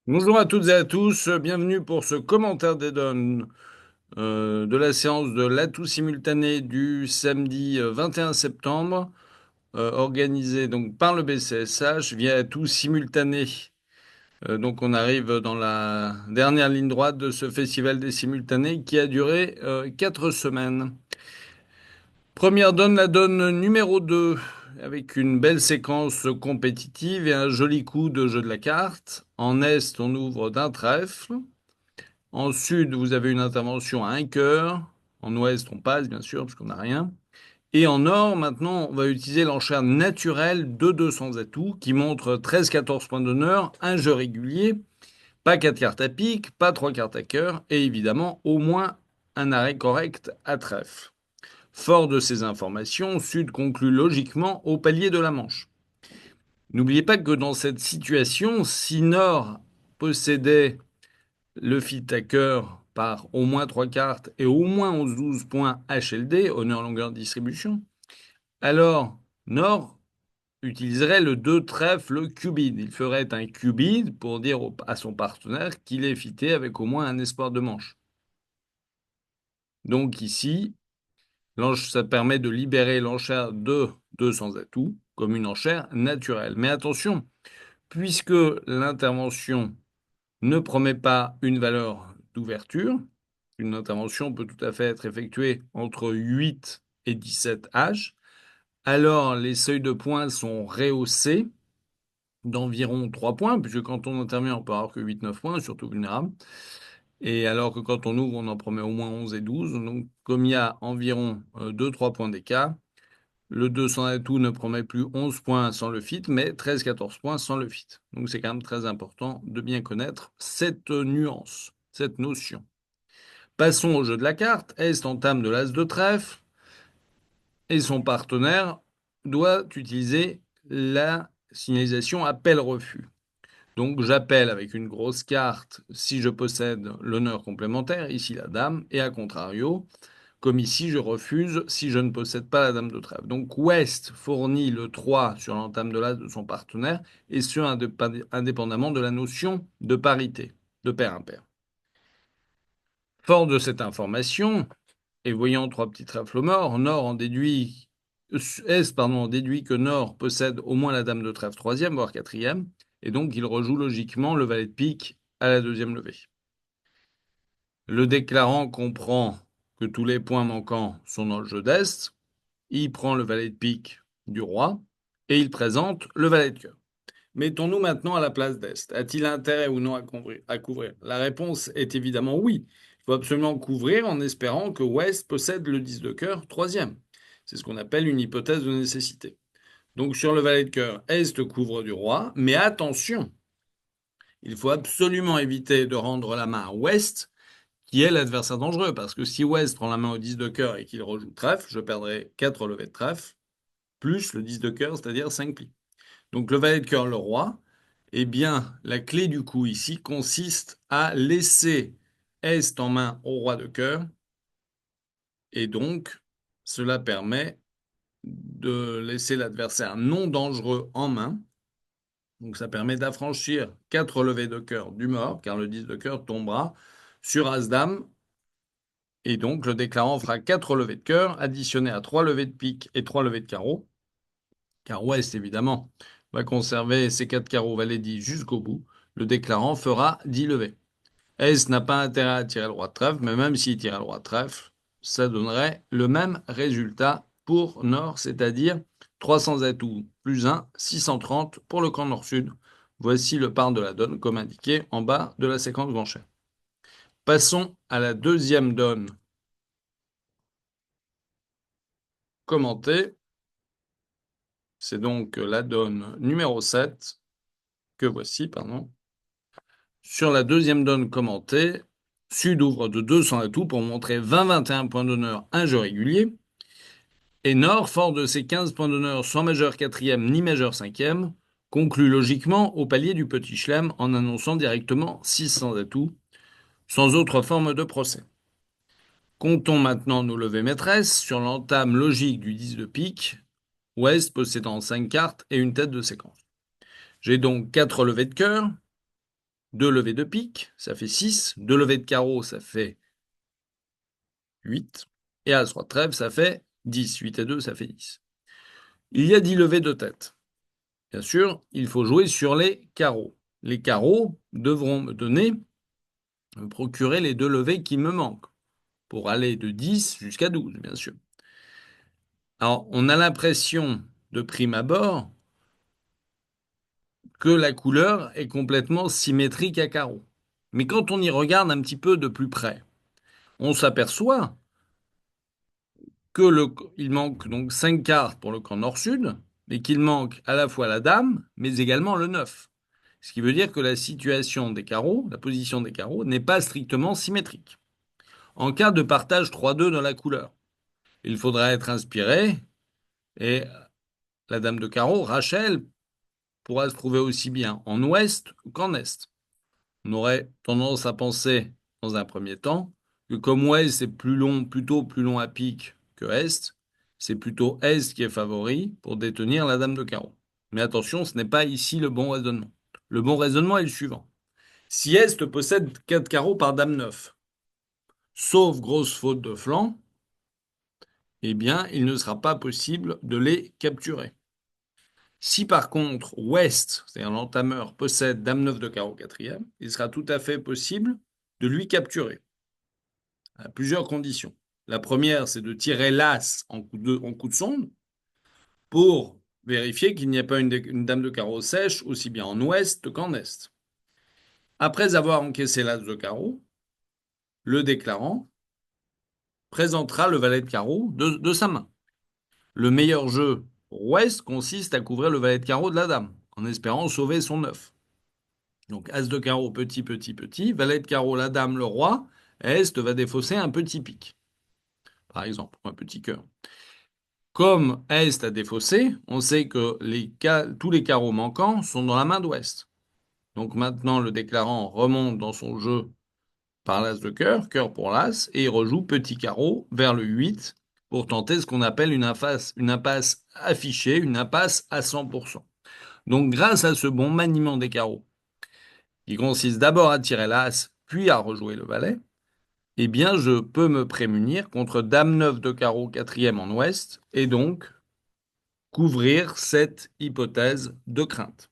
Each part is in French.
Bonjour à toutes et à tous, bienvenue pour ce commentaire des donnes de la séance de l'atout simultané du samedi 21 septembre, organisée donc par le BCSH via atout simultané. Donc on arrive dans la dernière ligne droite de ce festival des simultanés qui a duré 4 semaines. Première donne, la donne numéro 2, avec une belle séquence compétitive et un joli coup de jeu de la carte. En Est, on ouvre d'un trèfle. En sud, vous avez une intervention à un cœur. En ouest, on passe, bien sûr, parce qu'on n'a rien. Et en nord, maintenant, on va utiliser l'enchère naturelle de 200 atouts qui montre 13-14 points d'honneur, un jeu régulier, pas 4 cartes à pique, pas 3 cartes à cœur, et évidemment, au moins un arrêt correct à trèfle. Fort de ces informations, Sud conclut logiquement au palier de la Manche. N'oubliez pas que dans cette situation, si Nord possédait le fit à cœur par au moins 3 cartes et au moins 11-12 points HLD, honneur longueur distribution, alors Nord utiliserait le 2 trèfle cubide. Il ferait un cubide pour dire à son partenaire qu'il est fité avec au moins un espoir de manche. Donc ici, ça permet de libérer l'enchère de 200 atouts comme une enchère naturelle. Mais attention, puisque l'intervention ne promet pas une valeur d'ouverture, une intervention peut tout à fait être effectuée entre 8 et 17 H, alors les seuils de points sont rehaussés d'environ 3 points, puisque quand on intervient, on peut avoir que 8-9 points, surtout vulnérable. Et alors que quand on ouvre, on en promet au moins 11 et 12. Donc, comme il y a environ 2-3 points d'écart, le 200 atout ne promet plus 11 points sans le fit, mais 13-14 points sans le fit. Donc, c'est quand même très important de bien connaître cette nuance, cette notion. Passons au jeu de la carte. Est entame de l'as de trèfle et son partenaire doit utiliser la signalisation appel-refus. Donc j'appelle avec une grosse carte si je possède l'honneur complémentaire, ici la dame, et à contrario, comme ici, je refuse si je ne possède pas la dame de trèfle. Donc West fournit le 3 sur l'entame de l'as de son partenaire, et ce indépendamment de la notion de parité, de pair impair. Fort de cette information, et voyant trois petits trèfles morts, Est en déduit que Nord possède au moins la dame de trèfle troisième, voire quatrième, et donc il rejoue logiquement le valet de pique à la deuxième levée. Le déclarant comprend que tous les points manquants sont dans le jeu d'Est, il prend le valet de pique du roi, et il présente le valet de cœur. Mettons-nous maintenant à la place d'Est. A-t-il intérêt ou non à couvrir? La réponse est évidemment oui. Il faut absolument couvrir en espérant que Ouest possède le 10 de cœur troisième. C'est ce qu'on appelle une hypothèse de nécessité. Donc sur le valet de cœur, Est couvre du roi, mais attention, il faut absolument éviter de rendre la main à Ouest, qui est l'adversaire dangereux, parce que si Ouest prend la main au 10 de cœur et qu'il rejoue trèfle, je perdrai 4 levées de trèfle, plus le 10 de cœur, c'est-à-dire 5 plis. Donc le valet de cœur, le roi, eh bien, la clé du coup ici consiste à laisser Est en main au roi de cœur, et donc cela permet de laisser l'adversaire non dangereux en main. Donc ça permet d'affranchir 4 levées de cœur du mort, car le 10 de cœur tombera sur As-Dame, et donc le déclarant fera 4 levées de cœur, additionnées à 3 levées de pique et 3 levées de carreau, car Ouest, évidemment, va conserver ses 4 carreaux valet 10 jusqu'au bout. Le déclarant fera 10 levées. Ace n'a pas intérêt à tirer le roi de trèfle, mais même s'il tirait le roi de trèfle, ça donnerait le même résultat pour Nord, c'est-à-dire 300 atouts plus 1, 630 pour le camp Nord-Sud. Voici le part de la donne comme indiqué en bas de la séquence d'enchères. Passons à la deuxième donne commentée. C'est donc la donne numéro 7 que voici, pardon. Sur la deuxième donne commentée, Sud ouvre de 200 atouts pour montrer 20-21 points d'honneur, un jeu régulier. Et Nord, fort de ses 15 points d'honneur sans majeur quatrième ni majeur cinquième, conclut logiquement au palier du petit chelem en annonçant directement 600 atouts, sans autre forme de procès. Comptons maintenant nos levées maîtresses sur l'entame logique du 10 de pique, Ouest possédant 5 cartes et une tête de séquence. J'ai donc 4 levées de cœur, 2 levées de pique, ça fait 6. 2 levées de carreau, ça fait 8. Et As-Roi de trèfle, ça fait 10. 8 et 2, ça fait 10. Il y a 10 levées de tête. Bien sûr, il faut jouer sur les carreaux. Les carreaux devront me procurer les 2 levées qui me manquent, pour aller de 10 jusqu'à 12, bien sûr. Alors, on a l'impression, de prime abord, que la couleur est complètement symétrique à carreaux. Mais quand on y regarde un petit peu de plus près, on s'aperçoit il manque donc 5 cartes pour le camp nord-sud, mais qu'il manque à la fois la dame, mais également le 9. Ce qui veut dire que la situation des carreaux, la position des carreaux, n'est pas strictement symétrique. En cas de partage 3-2 dans la couleur, il faudra être inspiré, et la dame de carreau, Rachel, pourra se trouver aussi bien en ouest qu'en est. On aurait tendance à penser, dans un premier temps, que comme ouest est plus long, plutôt plus long à pique que est, c'est plutôt est qui est favori pour détenir la dame de carreau. Mais attention, ce n'est pas ici le bon raisonnement. Le bon raisonnement est le suivant. Si est possède 4 carreaux par dame 9, sauf grosse faute de flanc, eh bien, il ne sera pas possible de les capturer. Si par contre ouest, c'est-à-dire l'entameur, possède dame 9 de carreau quatrième, il sera tout à fait possible de lui capturer, à plusieurs conditions. La première, c'est de tirer l'as en coup de sonde pour vérifier qu'il n'y a pas une dame de carreau sèche aussi bien en ouest qu'en est. Après avoir encaissé l'as de carreau, le déclarant présentera le valet de carreau de sa main. Le meilleur jeu pour ouest consiste à couvrir le valet de carreau de la dame, en espérant sauver son 9. Donc as de carreau, petit, petit, petit, valet de carreau, la dame, le roi, est va défausser un petit pic, par exemple, un petit cœur. Comme est a défaussé, on sait que tous les carreaux manquants sont dans la main d'ouest. Donc maintenant, le déclarant remonte dans son jeu par l'as de cœur, cœur pour l'as, et il rejoue petit carreau vers le 8 pour tenter ce qu'on appelle une impasse affichée, une impasse à 100%. Donc grâce à ce bon maniement des carreaux, qui consiste d'abord à tirer l'as, puis à rejouer le valet, eh bien je peux me prémunir contre dame 9 de carreau quatrième en ouest, et donc couvrir cette hypothèse de crainte.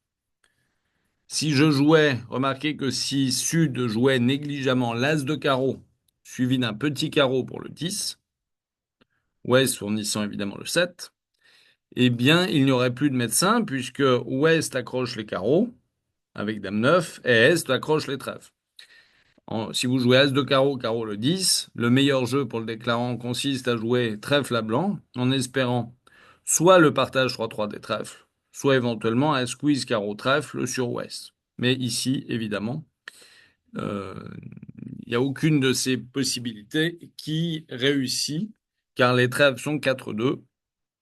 Si je jouais, remarquez que si Sud jouait négligemment l'as de carreau, suivi d'un petit carreau pour le 10, Ouest fournissant évidemment le 7, eh bien, il n'y aurait plus de médecin puisque Ouest accroche les carreaux avec dame 9 et Est accroche les trèfles. Si vous jouez As de carreau, carreau le 10, le meilleur jeu pour le déclarant consiste à jouer trèfle à blanc en espérant soit le partage 3-3 des trèfles, soit éventuellement un squeeze carreau trèfle sur Ouest. Mais ici, évidemment, euh, il n'y a aucune de ces possibilités qui réussit car les trèfles sont 4-2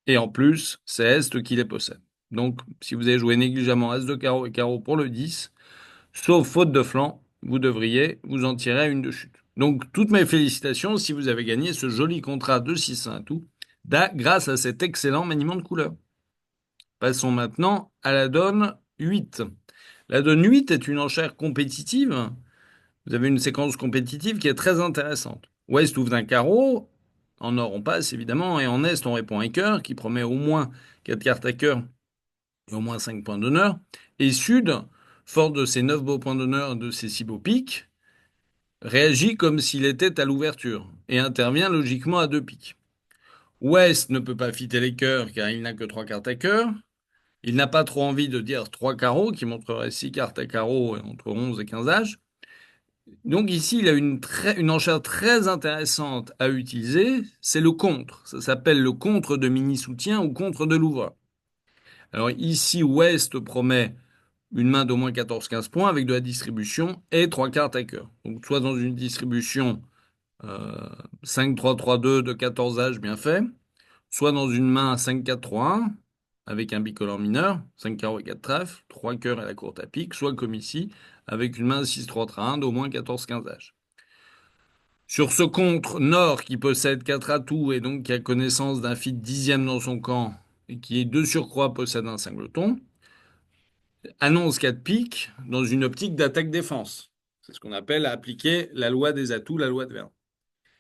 et en plus, c'est Est qui les possède. Donc, si vous avez joué négligemment As de carreau et carreau pour le 10, sauf faute de flanc, vous devriez vous en tirer une de chute. Donc, toutes mes félicitations si vous avez gagné ce joli contrat de 6 à tout, grâce à cet excellent maniement de couleurs. Passons maintenant à la donne 8. La donne 8 est une enchère compétitive. Vous avez une séquence compétitive qui est très intéressante. Ouest ouvre d'un carreau, en nord on passe évidemment, et en est on répond un cœur qui promet au moins 4 cartes à cœur et au moins 5 points d'honneur. Et Sud, fort de ses 9 beaux points d'honneur et de ses 6 beaux piques, réagit comme s'il était à l'ouverture et intervient logiquement à 2 piques. Ouest ne peut pas fitter les cœurs car il n'a que 3 cartes à cœur. Il n'a pas trop envie de dire 3 carreaux qui montrerait 6 cartes à carreaux entre 11 et 15 âges. Donc ici, il a une enchère très intéressante à utiliser, c'est le contre. Ça s'appelle le contre de mini-soutien ou contre de l'ouvre. Alors ici, Ouest promet une main d'au moins 14-15 points avec de la distribution et 3 cartes à cœur. Donc soit dans une distribution 5-3-3-2 de 14 âges bien fait, soit dans une main 5-4-3-1 avec un bicolore mineur, 5 carreaux et 4 trèfles, 3 cœurs et la courte à pique, soit comme ici, avec une main 6-3-3-1 d'au moins 14-15 âges. Sur ce contre Nord qui possède 4 atouts et donc qui a connaissance d'un fit dixième dans son camp et qui de surcroît possède un singleton, annonce 4 piques dans une optique d'attaque-défense. C'est ce qu'on appelle appliquer la loi des atouts, la loi de Verne.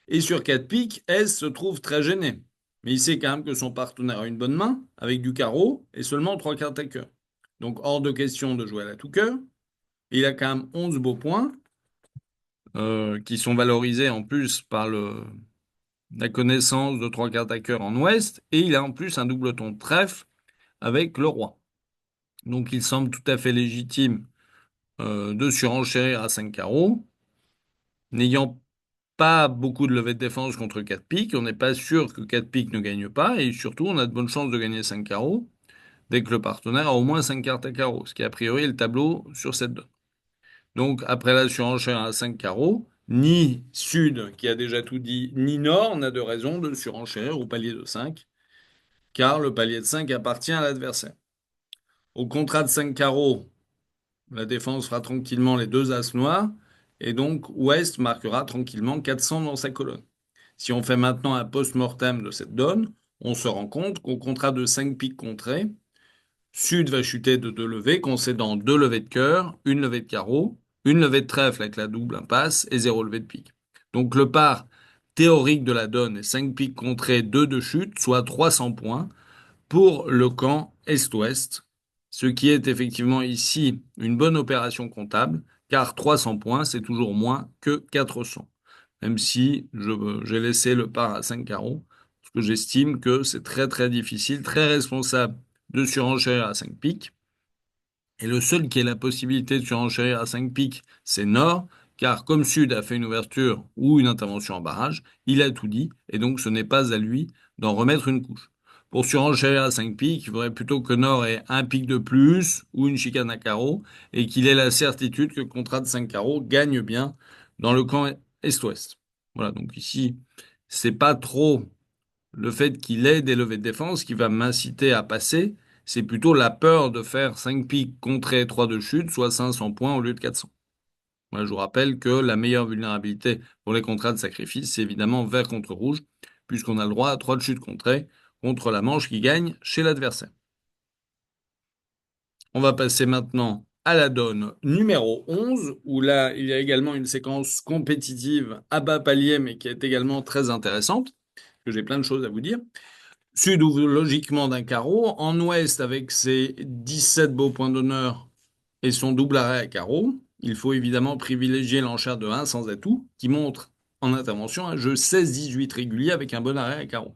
Et sur 4 piques, S se trouve très gêné. Mais il sait quand même que son partenaire a une bonne main, avec du carreau, et seulement 3 cartes à cœur. Donc hors de question de jouer à la tout cœur. Il a quand même 11 beaux points, qui sont valorisés en plus par la connaissance de 3 cartes à cœur en ouest, et il a en plus un doubleton de trèfle avec le roi. Donc il semble tout à fait légitime de surenchérir à 5 carreaux, n'ayant pas beaucoup de levée de défense contre 4 piques. On n'est pas sûr que 4 piques ne gagne pas, et surtout on a de bonnes chances de gagner 5 carreaux dès que le partenaire a au moins 5 cartes à carreaux, ce qui a priori est le tableau sur cette donne. Donc après la surenchère à 5 carreaux, ni Sud, qui a déjà tout dit, ni Nord n'a de raison de surenchérir au palier de 5, car le palier de 5 appartient à l'adversaire. Au contrat de 5 carreaux, la défense fera tranquillement les deux as noirs, et donc Ouest marquera tranquillement 400 dans sa colonne. Si on fait maintenant un post-mortem de cette donne, on se rend compte qu'au contrat de 5 piques contrées, Sud va chuter de 2 levées, concédant 2 levées de cœur, une levée de carreau, une levée de trèfle avec la double impasse et 0 levée de pique. Donc le par théorique de la donne est 5 piques contrées, 2 de chute, soit 300 points pour le camp Est-Ouest, ce qui est effectivement ici une bonne opération comptable, car 300 points, c'est toujours moins que 400. Même si j'ai laissé le par à 5 carreaux, parce que j'estime que c'est très très difficile, très responsable de surenchérir à 5 piques. Et le seul qui ait la possibilité de surenchérir à 5 piques, c'est Nord, car comme Sud a fait une ouverture ou une intervention en barrage, il a tout dit, et donc ce n'est pas à lui d'en remettre une couche. Pour surenchérir à 5 piques, il faudrait plutôt que Nord ait un pic de plus ou une chicane à carreau, et qu'il ait la certitude que le contrat de 5 carreaux gagne bien dans le camp Est-Ouest. Voilà, donc ici, c'est pas trop le fait qu'il ait des levées de défense qui va m'inciter à passer, c'est plutôt la peur de faire 5 piques contre 3 de chute, soit 500 points au lieu de 400. Moi, je vous rappelle que la meilleure vulnérabilité pour les contrats de sacrifice, c'est évidemment vert contre rouge, puisqu'on a le droit à 3 de chute contrée contre la manche qui gagne chez l'adversaire. On va passer maintenant à la donne numéro 11, où là, il y a également une séquence compétitive à bas palier, mais qui est également très intéressante, que j'ai plein de choses à vous dire. Sud ouvre logiquement d'un carreau. En ouest, avec ses 17 beaux points d'honneur et son double arrêt à carreau, il faut évidemment privilégier l'enchère de 1 sans atout, qui montre en intervention un jeu 16-18 régulier avec un bon arrêt à carreau.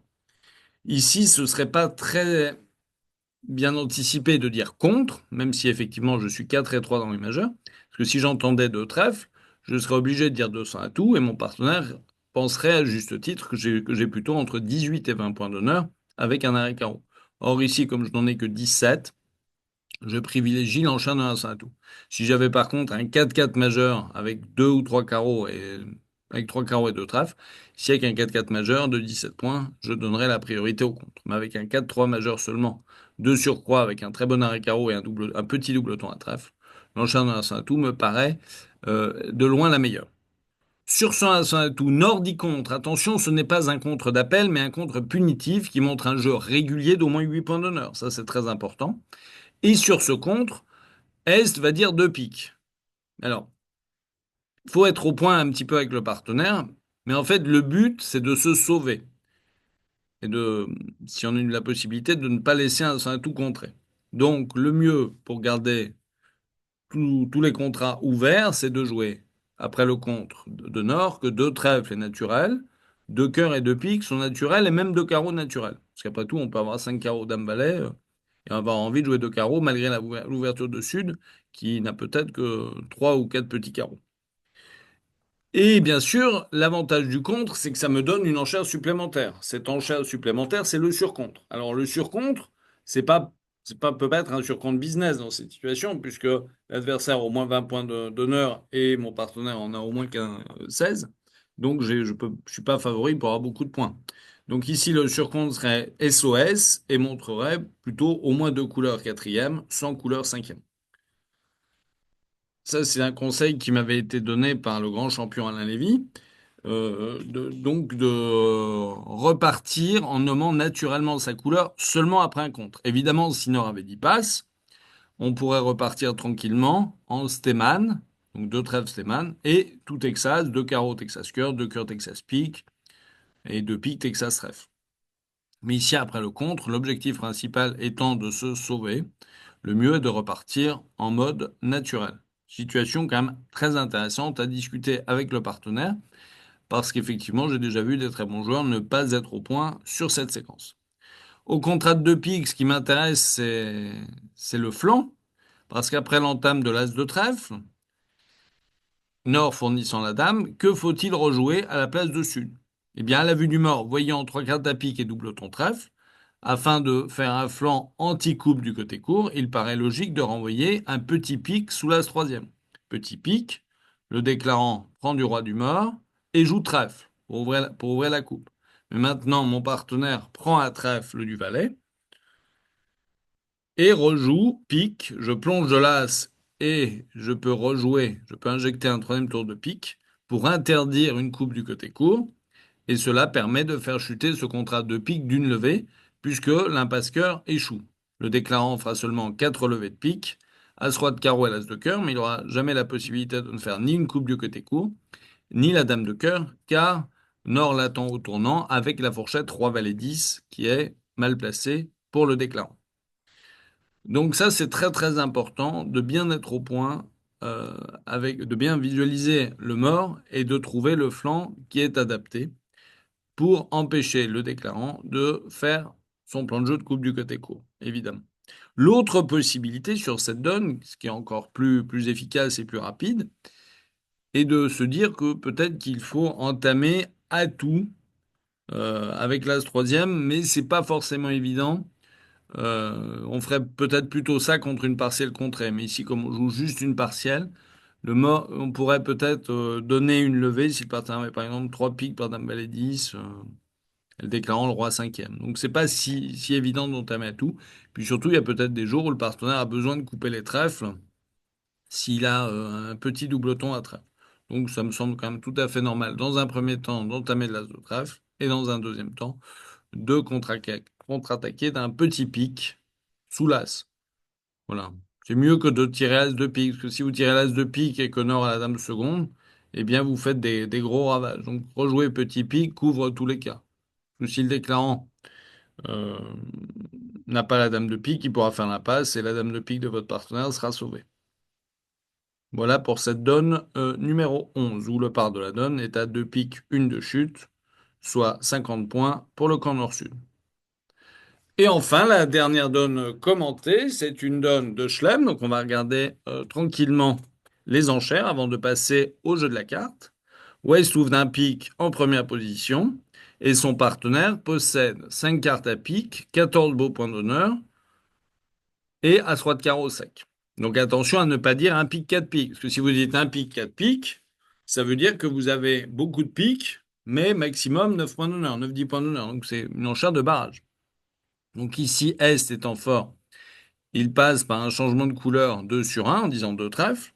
Ici, ce serait pas très bien anticipé de dire contre, même si effectivement je suis 4 et 3 dans les majeurs, parce que si j'entendais deux trèfles, je serais obligé de dire 200 à tout, et mon partenaire penserait à juste titre que j'ai plutôt entre 18 et 20 points d'honneur avec un arrêt carreau. Or ici, comme je n'en ai que 17, je privilégie l'enchaînement d'un 1 à tout. Si j'avais par contre un 4-4 majeur avec 2 ou 3 carreaux et avec 3 carreaux et 2 trèfles, si avec un 4-4 majeur de 17 points, je donnerais la priorité au contre. Mais avec un 4-3 majeur seulement, de surcroît avec un très bon arrêt carreau et un petit doubleton à trèfle, l'enchaînement d'un 1 à tout me paraît de loin la meilleure. Sur ce 1 à tout, Nordi contre, attention, ce n'est pas un contre d'appel, mais un contre punitif qui montre un jeu régulier d'au moins 8 points d'honneur. Ça, c'est très important. Et sur ce contre, Est va dire 2 piques. Alors, il faut être au point un petit peu avec le partenaire, mais en fait, le but, c'est de se sauver. Et de, si on a eu la possibilité, de ne pas laisser un tout contré. Donc, le mieux pour garder tous les contrats ouverts, c'est de jouer après le contre de Nord que deux trèfles est naturel, deux cœurs et deux piques sont naturels et même deux carreaux naturels. Parce qu'après tout, on peut avoir 5 carreaux dame-valet et avoir envie de jouer deux carreaux malgré l'ouverture de Sud qui n'a peut-être que trois ou quatre petits carreaux. Et bien sûr, l'avantage du contre, c'est que ça me donne une enchère supplémentaire. Cette enchère supplémentaire, c'est le surcontre. Alors le surcontre, peut pas être un surcompte business dans cette situation, puisque l'adversaire a au moins 20 points d'honneur et mon partenaire en a au moins qu'un 16. Donc je suis pas favori pour avoir beaucoup de points. Donc ici, le surcompte serait SOS et montrerait plutôt au moins deux couleurs quatrième, sans couleur cinquième. Ça, c'est un conseil qui m'avait été donné par le grand champion Alain Lévy. Donc de repartir en nommant naturellement sa couleur seulement après un contre. Évidemment, si Nord avait dit passe, on pourrait repartir tranquillement en Steeman, donc deux trèfles Steeman, et tout Texas, deux carreaux Texas cœur, deux cœurs Texas pique, et deux piques Texas trèfle. Mais ici, après le contre, l'objectif principal étant de se sauver, le mieux est de repartir en mode naturel. Situation quand même très intéressante à discuter avec le partenaire, parce qu'effectivement, j'ai déjà vu des très bons joueurs ne pas être au point sur cette séquence. Au contrat de deux piques, ce qui m'intéresse, c'est le flanc, parce qu'après l'entame de l'as de trèfle, Nord fournissant la dame, que faut-il rejouer à la place de Sud? Eh bien, à la vue du mort, voyant trois cartes à pique et double ton trèfle, afin de faire un flanc anti-coupe du côté court, il paraît logique de renvoyer un petit pic sous l'as troisième. Petit pic, le déclarant prend du roi du mort et joue trèfle pour ouvrir la coupe. Mais maintenant, mon partenaire prend un trèfle du valet et rejoue pique. Je plonge de l'as et je peux rejouer, je peux injecter un troisième tour de pique pour interdire une coupe du côté court. Et cela permet de faire chuter ce contrat de pique d'une levée, puisque l'impasse-cœur échoue. Le déclarant fera seulement 4 levées de pique, as-roi de carreau et l'as de cœur, mais il n'aura jamais la possibilité de ne faire ni une coupe du côté court, ni la dame de cœur, car Nord l'attend au tournant avec la fourchette roi valet 10 qui est mal placée pour le déclarant. Donc ça, c'est très très important de bien être au point, de bien visualiser le mort et de trouver le flanc qui est adapté pour empêcher le déclarant de faire son plan de jeu de coupe du côté court, évidemment. L'autre possibilité sur cette donne, ce qui est encore plus efficace et plus rapide, est de se dire que peut-être qu'il faut entamer à tout avec l'as troisième, mais c'est pas forcément évident. On ferait peut-être plutôt ça contre une partielle contrée, mais ici, comme on joue juste une partielle, on pourrait peut-être donner une levée si le partenaire avait par exemple 3 piques par dame valet 10, le déclarant le roi cinquième. Donc c'est pas si évident d'entamer à tout. Puis surtout, il y a peut-être des jours où le partenaire a besoin de couper les trèfles s'il a un petit doubleton à trèfle. Donc ça me semble quand même tout à fait normal, dans un premier temps, d'entamer de l'as de trèfle, et dans un deuxième temps, de contre-attaquer d'un petit pic sous l'as. Voilà. C'est mieux que de tirer l'as de pique, parce que si vous tirez l'as de pique et que Nord a la dame seconde, eh bien vous faites des gros ravages. Donc rejouer petit pic couvre tous les cas. Parce que si le déclarant euh, n'a pas la dame de pique, il pourra faire la passe et la dame de pique de votre partenaire sera sauvée. Voilà pour cette donne numéro 11, où le part de la donne est à 2 piques, une de chute, soit 50 points pour le camp nord-sud. Et enfin, la dernière donne commentée, c'est une donne de Chelem. Donc on va regarder tranquillement les enchères avant de passer au jeu de la carte. West ouvre d'un pic en première position et son partenaire possède 5 cartes à pique, 14 beaux points d'honneur et as-roi de carreau sec. Donc attention à ne pas dire un pic 4 piques, parce que si vous dites un pic 4 piques, ça veut dire que vous avez beaucoup de piques, mais maximum 9 points d'honneur, 9-10 points d'honneur. Donc c'est une enchère de barrage. Donc ici, Est étant fort, il passe par un changement de couleur 2 sur 1 en disant 2 trèfles.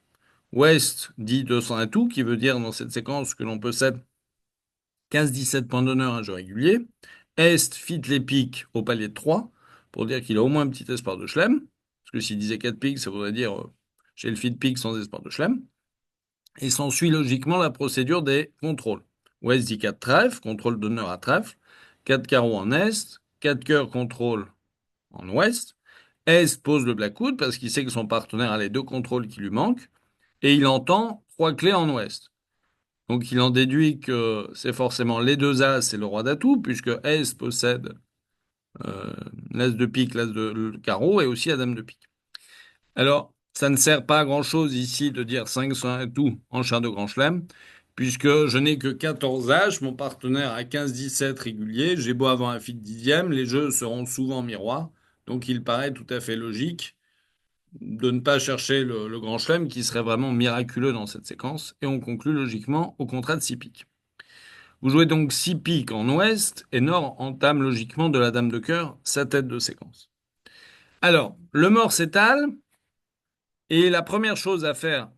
Ouest dit 200 à tout, qui veut dire dans cette séquence que l'on possède 15-17 points d'honneur à un jeu régulier. Est fit les piques au palier de 3, pour dire qu'il a au moins un petit espoir de chelem. Parce que s'il disait 4 piques, ça voudrait dire j'ai le fit pique sans espoir de chelem. Et s'ensuit logiquement la procédure des contrôles. Ouest dit 4 trèfles, contrôle d'honneur à trèfle. 4 carreaux en Est, 4 cœurs contrôle en Ouest. Est pose le blackwood parce qu'il sait que son partenaire a les deux contrôles qui lui manquent. Et il entend 3 clés en Ouest. Donc il en déduit que c'est forcément les deux As et le roi d'atout, puisque Est possède euh, l'As de pique, l'As de le carreau et aussi la dame de pique. Alors, ça ne sert pas à grand-chose ici de dire 5 sur un tout en char de grand chelem, puisque je n'ai que 14 H, mon partenaire a 15-17 réguliers, j'ai beau avoir un fit dixième, les jeux seront souvent miroirs, donc il paraît tout à fait logique de ne pas chercher le grand chelem qui serait vraiment miraculeux dans cette séquence, et on conclut logiquement au contrat de 6 piques. Vous jouez donc 6 piques en ouest, et Nord entame logiquement de la dame de cœur sa tête de séquence. Alors, le mort s'étale, et la première chose à faire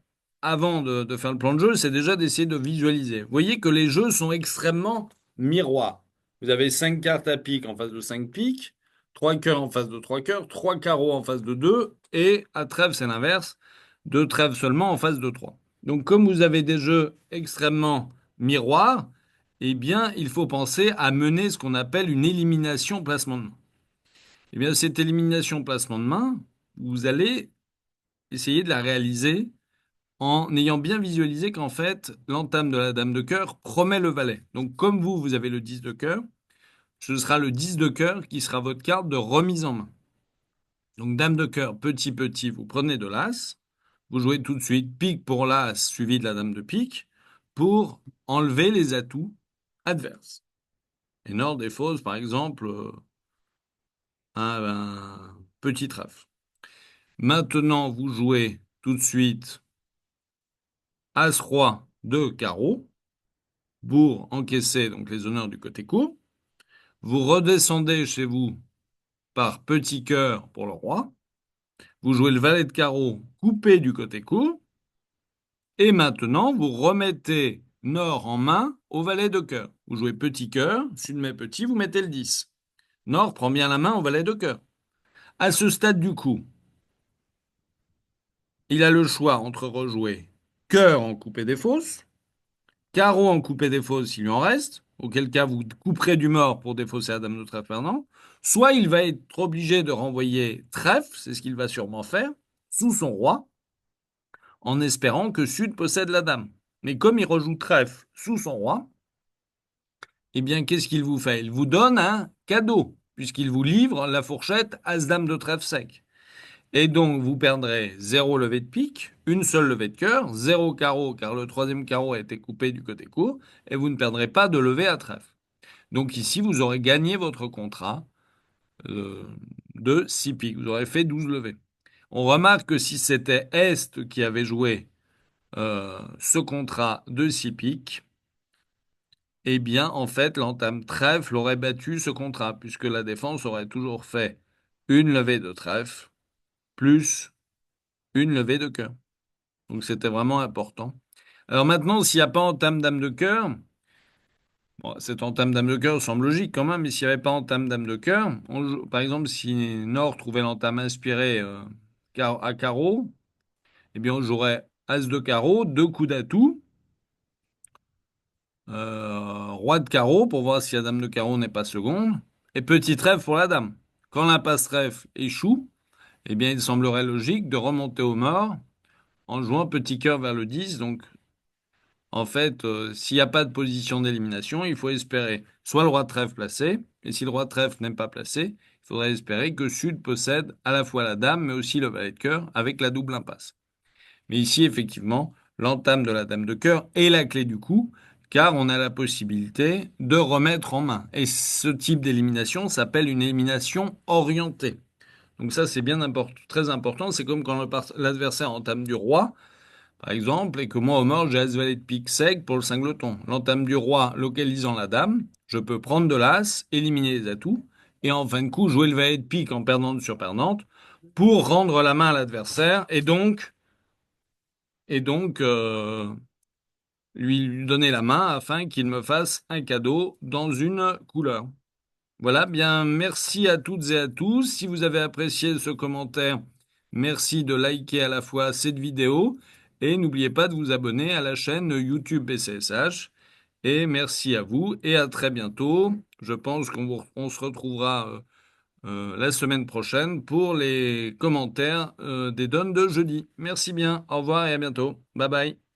avant de faire le plan de jeu, c'est déjà d'essayer de visualiser. Vous voyez que les jeux sont extrêmement miroirs. Vous avez 5 cartes à pique en face de 5 piques, trois cœurs en face de trois cœurs, trois carreaux en face de deux, et à trèfle, c'est l'inverse, deux trèfles seulement en face de trois. Donc, comme vous avez des jeux extrêmement miroirs, eh bien, il faut penser à mener ce qu'on appelle une élimination placement de main. Eh bien, cette élimination placement de main, vous allez essayer de la réaliser en ayant bien visualisé qu'en fait, l'entame de la dame de cœur promet le valet. Donc, comme vous avez le 10 de cœur, ce sera le 10 de cœur qui sera votre carte de remise en main. Donc, dame de cœur, petit, petit, vous prenez de l'as. Vous jouez tout de suite pique pour l'as suivi de la dame de pique pour enlever les atouts adverses. Et nord des fausses, par exemple, un petit trèfle. Maintenant, vous jouez tout de suite as-roi de carreau pour encaisser donc les honneurs du côté court. Vous redescendez chez vous par petit cœur pour le roi. Vous jouez le valet de carreau coupé du côté court. Et maintenant, vous remettez Nord en main au valet de cœur. Vous jouez petit cœur, sud met petit, vous mettez le 10. Nord prend bien la main au valet de cœur. À ce stade du coup, il a le choix entre rejouer cœur en coupé des fausses, carreau en coupé des fausses s'il lui en reste, auquel cas vous couperez du mort pour défausser la dame de trèfle perdant, soit il va être obligé de renvoyer trèfle, c'est ce qu'il va sûrement faire, sous son roi, en espérant que Sud possède la dame. Mais comme il rejoue trèfle sous son roi, eh bien, qu'est-ce qu'il vous fait? Il vous donne un cadeau, puisqu'il vous livre la fourchette As-Dame de trèfle sec. Et donc, vous perdrez 0 levée de pique, une seule levée de cœur, 0 carreau, car le troisième carreau a été coupé du côté court, et vous ne perdrez pas de levée à trèfle. Donc ici, vous aurez gagné votre contrat euh, de 6 piques. Vous aurez fait 12 levées. On remarque que si c'était Est qui avait joué ce contrat de 6 piques, eh bien, en fait, l'entame trèfle aurait battu ce contrat, puisque la défense aurait toujours fait une levée de trèfle plus une levée de cœur. Donc, c'était vraiment important. Alors maintenant, s'il n'y a pas entame dame de cœur, bon, cette entame dame de cœur semble logique quand même, mais s'il n'y avait pas entame dame de cœur, par exemple, si Nord trouvait l'entame inspirée à carreau, eh bien, on jouerait As de carreau, deux coups d'atout, roi de carreau pour voir si la dame de carreau n'est pas seconde, et petit trèfle pour la dame. Quand l'impasse trèfle échoue, eh bien, il semblerait logique de remonter au mort en jouant petit cœur vers le 10. Donc, en fait, s'il n'y a pas de position d'élimination, il faut espérer soit le roi de trèfle placé, et si le roi de trèfle n'est pas placé, il faudrait espérer que Sud possède à la fois la dame, mais aussi le valet de cœur avec la double impasse. Mais ici, effectivement, l'entame de la dame de cœur est la clé du coup, car on a la possibilité de remettre en main. Et ce type d'élimination s'appelle une élimination orientée. Donc ça, c'est bien très important. C'est comme quand l'adversaire entame du roi, par exemple, et que moi, au mort, j'ai as-valet de pique sec pour le singleton. L'entame du roi localisant la dame, je peux prendre de l'as, éliminer les atouts, et en fin de coup, jouer le valet de pique en perdante sur perdante pour rendre la main à l'adversaire, et donc, lui donner la main afin qu'il me fasse un cadeau dans une couleur. Voilà, bien, merci à toutes et à tous. Si vous avez apprécié ce commentaire, merci de liker à la fois cette vidéo et n'oubliez pas de vous abonner à la chaîne YouTube BCSH. Et merci à vous et à très bientôt. Je pense on se retrouvera la semaine prochaine pour les commentaires des donnes de jeudi. Merci bien, au revoir et à bientôt. Bye bye.